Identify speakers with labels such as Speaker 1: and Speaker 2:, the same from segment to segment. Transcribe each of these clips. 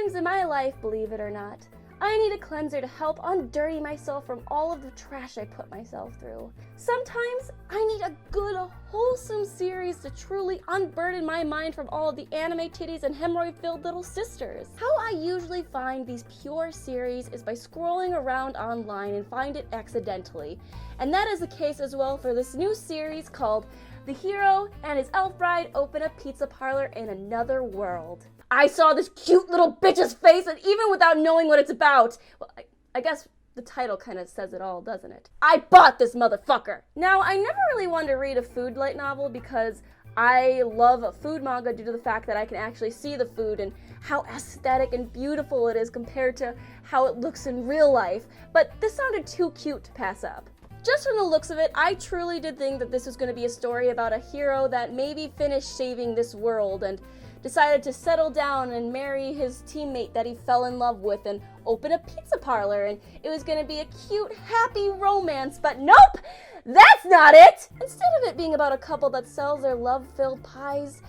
Speaker 1: times in my life, believe it or not, I need a cleanser to help undirty myself from all of the trash I put myself through. Sometimes I need a good, wholesome series to truly unburden my mind from all of the anime titties and hemorrhoid-filled little sisters. How I usually find these pure series is by scrolling around online and find it accidentally. And that is the case as well for this new series called The Hero and His Elf Bride Open a Pizza Parlor in Another World. I saw this cute little bitch's face, and even without knowing what it's about, well, I guess the title kind of says it all, doesn't it? I bought this motherfucker! Now, I never really wanted to read a food light novel because I love a food manga due to the fact that I can actually see the food and how aesthetic and beautiful it is compared to how it looks in real life, but this sounded too cute to pass up. Just from the looks of it, I truly did think that this was going to be a story about a hero that maybe finished saving this world and decided to settle down and marry his teammate that he fell in love with and open a pizza parlor, and it was going to be a cute, happy romance, but nope! That's not it! Instead of it being about a couple that sells their love-filled pies,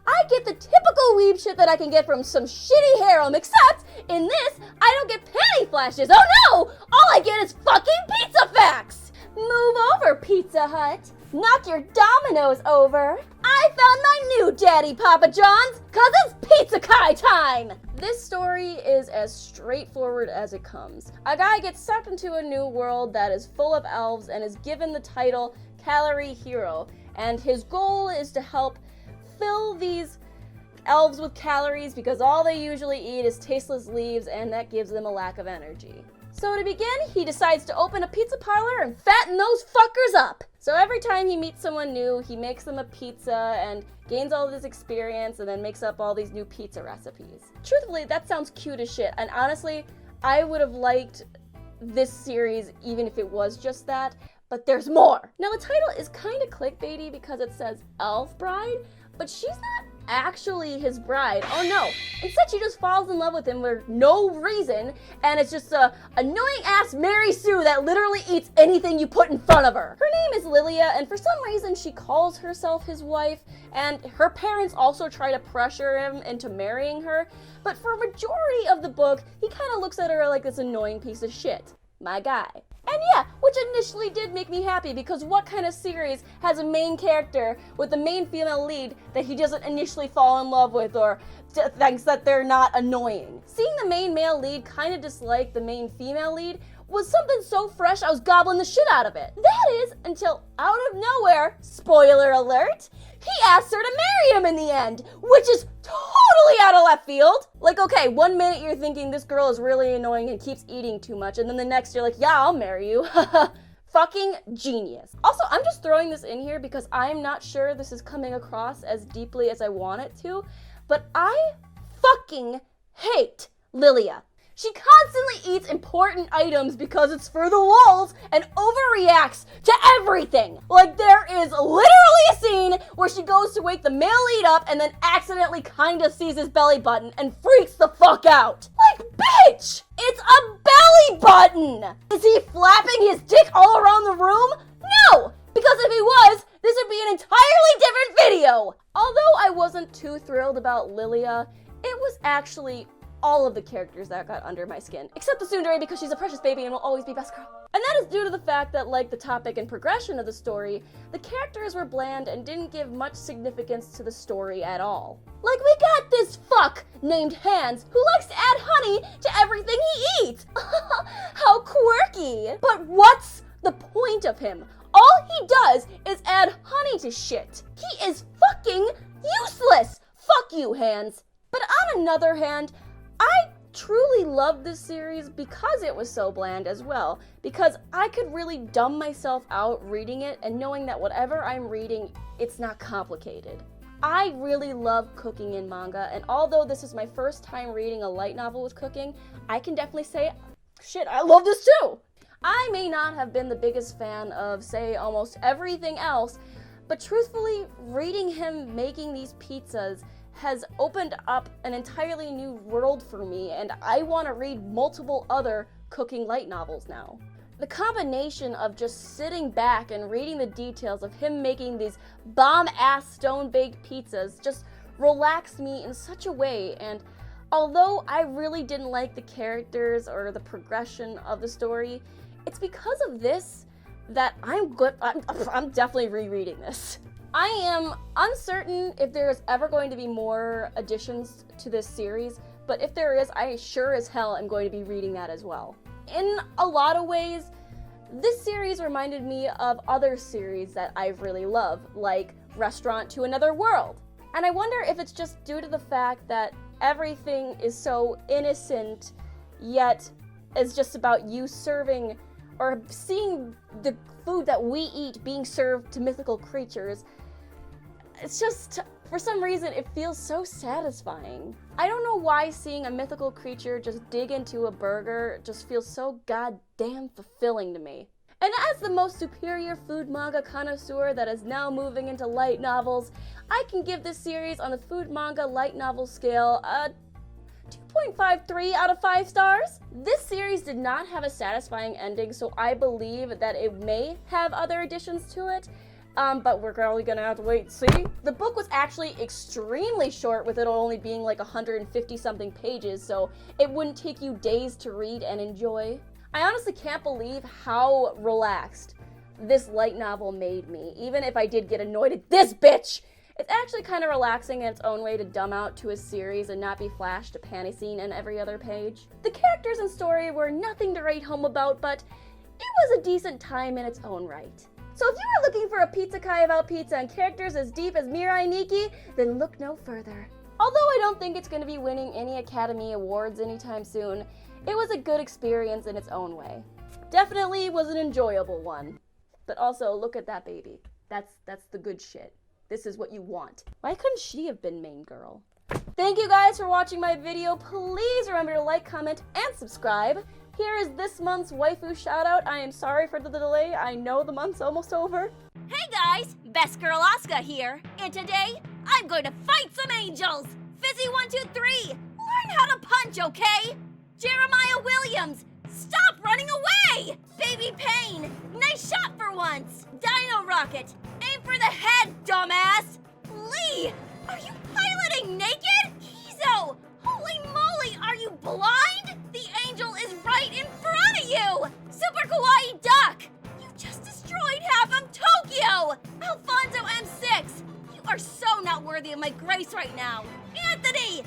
Speaker 1: I get the typical weeb shit that I can get from some shitty harem, except in this, I don't get panty flashes. Oh no! All I get is fucking pizza facts! Move over, Pizza Hut. Knock your dominoes over. I found my new daddy, Papa John's, 'cause it's Pizza-Kai time! This story is as straightforward as it comes. A guy gets sucked into a new world that is full of elves and is given the title Calorie Hero, and his goal is to help fill these elves with calories because all they usually eat is tasteless leaves, and that gives them a lack of energy. So to begin, he decides to open a pizza parlor and fatten those fuckers up. So every time he meets someone new, he makes them a pizza and gains all this experience and then makes up all these new pizza recipes. Truthfully, that sounds cute as shit, and honestly, I would have liked this series even if it was just that, but there's more. Now the title is kind of clickbaity because it says Elf Bride, but she's not actually his bride. Oh no. Instead, she just falls in love with him for no reason, and it's just a annoying ass Mary Sue that literally eats anything you put in front of her. Her name is Lilia, and for some reason she calls herself his wife, and her parents also try to pressure him into marrying her, but for a majority of the book, he kind of looks at her like this annoying piece of shit. My guy. And yeah, which initially did make me happy, because what kind of series has a main character with the main female lead that he doesn't initially fall in love with or thinks that they're not annoying? Seeing the main male lead kind of dislike the main female lead was something so fresh I was gobbling the shit out of it. That is, until out of nowhere, spoiler alert, he asks her to marry him in the end, which is totally out of left field. Like, okay, 1 minute you're thinking this girl is really annoying and keeps eating too much, and then the next you're like, yeah, I'll marry you. Fucking genius. Also, I'm just throwing this in here because I'm not sure this is coming across as deeply as I want it to, but I fucking hate Lilia. She constantly eats important items because it's for the lulz and overreacts to everything. Like, there is literally a scene where she goes to wake the male lead up and then accidentally kinda sees his belly button and freaks the fuck out. Like, bitch! It's a belly button! Is he flapping his dick all around the room? No! Because if he was, this would be an entirely different video! Although I wasn't too thrilled about Lilia, it was actually all of the characters that got under my skin, except the tsundere because she's a precious baby and will always be best girl. And that is due to the fact that, like the topic and progression of the story, the characters were bland and didn't give much significance to the story at all. Like, we got this fuck named Hans who likes to add honey to everything he eats. How quirky. But what's the point of him? All he does is add honey to shit. He is fucking useless. Fuck you, Hans. But on another hand, I truly loved this series because it was so bland as well, because I could really dumb myself out reading it and knowing that whatever I'm reading, it's not complicated. I really love cooking in manga, and although this is my first time reading a light novel with cooking, I can definitely say, shit, I love this too! I may not have been the biggest fan of, say, almost everything else, but truthfully, reading him making these pizzas has opened up an entirely new world for me, and I want to read multiple other cooking light novels now. The combination of just sitting back and reading the details of him making these bomb-ass stone-baked pizzas just relaxed me in such a way, and Although I really didn't like the characters or the progression of the story, it's because of this that I'm definitely rereading this. I am uncertain if there is ever going to be more additions to this series, but if there is, I sure as hell am going to be reading that as well. In a lot of ways, this series reminded me of other series that I really love, like Restaurant to Another World. And I wonder if it's just due to the fact that everything is so innocent, yet it's just about you serving or seeing the food that we eat being served to mythical creatures. It's just, for some reason, it feels so satisfying. I don't know why seeing a mythical creature just dig into a burger just feels so goddamn fulfilling to me. And as the most superior food manga connoisseur that is now moving into light novels, I can give this series on the food manga light novel scale a 2.53 out of 5 stars. This series did not have a satisfying ending, so I believe that it may have other additions to it, but we're probably gonna have to wait and see. The book was actually extremely short, with it only being like 150 something pages, so it wouldn't take you days to read and enjoy. I honestly can't believe how relaxed this light novel made me, even if I did get annoyed at this bitch. It's actually kind of relaxing in its own way to dumb out to a series and not be flashed a panty scene in every other page. The characters and story were nothing to write home about, but it was a decent time in its own right. So if you are looking for a pizza-kai about pizza and characters as deep as Mirai Nikki, then look no further. Although I don't think it's going to be winning any Academy Awards anytime soon, it was a good experience in its own way. Definitely was an enjoyable one. But also, look at that baby. That's the good shit. This is what you want. Why couldn't she have been main girl? Thank you guys for watching my video. Please remember to like, comment, and subscribe. Here is this month's waifu shoutout. I am sorry for the delay. I know the month's almost over.
Speaker 2: Hey guys, Best Girl Asuka here, and today I'm going to fight some angels. Fizzy 1, 2, 3, learn how to punch, okay? Jeremiah Williams, stop running away! Baby Payne, nice shot for once. Dino Rocket, aim for the head, dumbass. Lee, are you piloting naked? Kizo, holy moly, are you blind? The angel is right in front of you. Super Kawaii Duck, you just destroyed half of Tokyo. Alfonso M6, you are so not worthy of my grace right now. Anthony,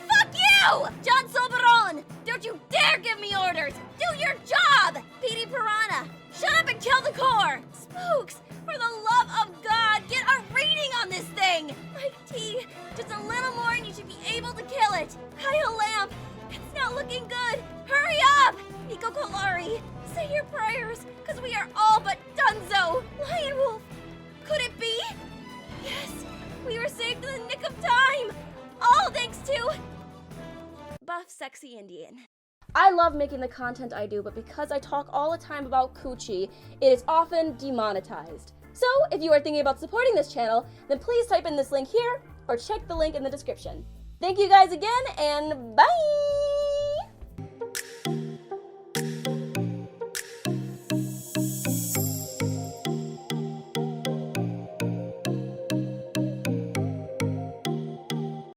Speaker 2: fuck you! John Soberon, don't you dare give me orders! Do your job! Petey Piranha, shut up and kill the core! Spooks, for the love of God, get a reading on this thing! Mike T, just a little more and you should be able to kill it! Kyle Lamp, it's not looking good! Hurry up! Nico Kolari, say your prayers, cause we are all but donezo! Lion Wolf, could it be? Yes, we were saved in the nick of time! All thanks to Buff Sexy Indian.
Speaker 1: I love making the content I do, but because I talk all the time about coochie, it is often demonetized. So, if you are thinking about supporting this channel, then please type in this link here, or check the link in the description. Thank you guys again, and bye!